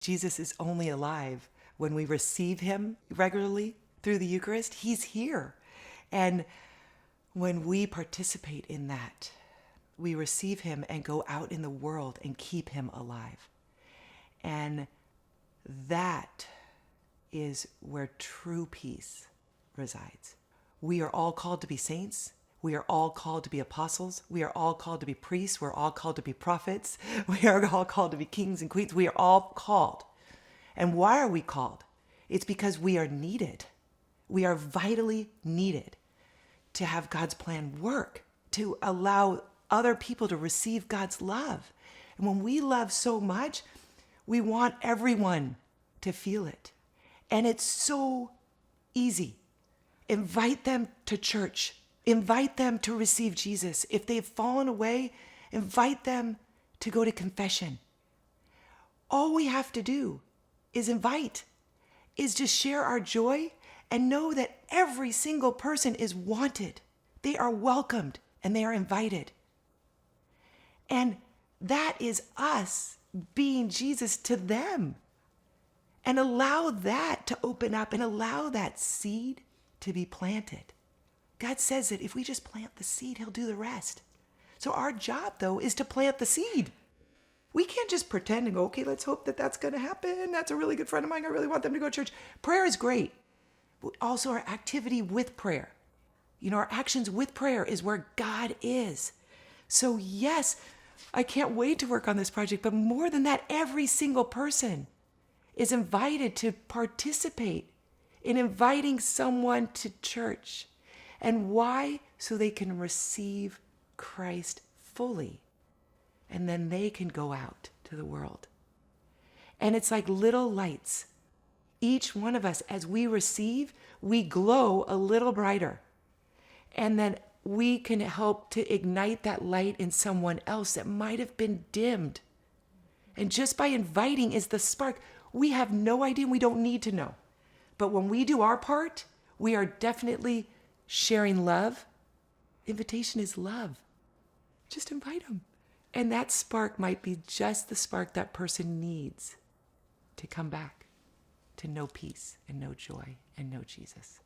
Jesus is only alive when we receive him regularly through the Eucharist. He's here. And when we participate in that, we receive him and go out in the world and keep him alive. And that is where true peace resides. We are all called to be saints. We are all called to be apostles. We are all called to be priests. We're all called to be prophets. We are all called to be kings and queens. We are all called. And why are we called? It's because we are needed. We are vitally needed to have God's plan work, to allow other people to receive God's love. And when we love so much, we want everyone to feel it. And it's so easy. Invite them to church. Invite them to receive Jesus. If they've fallen away, invite them to go to confession. All we have to do is invite, is just share our joy and know that every single person is wanted. They are welcomed and they are invited. And that is us being Jesus to them. And allow that to open up and allow that seed to be planted. God says that if we just plant the seed, he'll do the rest. So our job, though, is to plant the seed. We can't just pretend and go, okay, let's hope that that's going to happen. That's a really good friend of mine. I really want them to go to church. Prayer is great. But also our activity with prayer. Our actions with prayer is where God is. So yes, I can't wait to work on this project. But more than that, every single person is invited to participate in inviting someone to church. And why? So they can receive Christ fully. And then they can go out to the world. And it's like little lights. Each one of us, as we receive, we glow a little brighter. And then we can help to ignite that light in someone else that might have been dimmed. And just by inviting is the spark. We have no idea. We don't need to know. But when we do our part, we are definitely sharing love. Invitation is love. Just invite them. And that spark might be just the spark that person needs to come back, to know peace and know joy and know Jesus.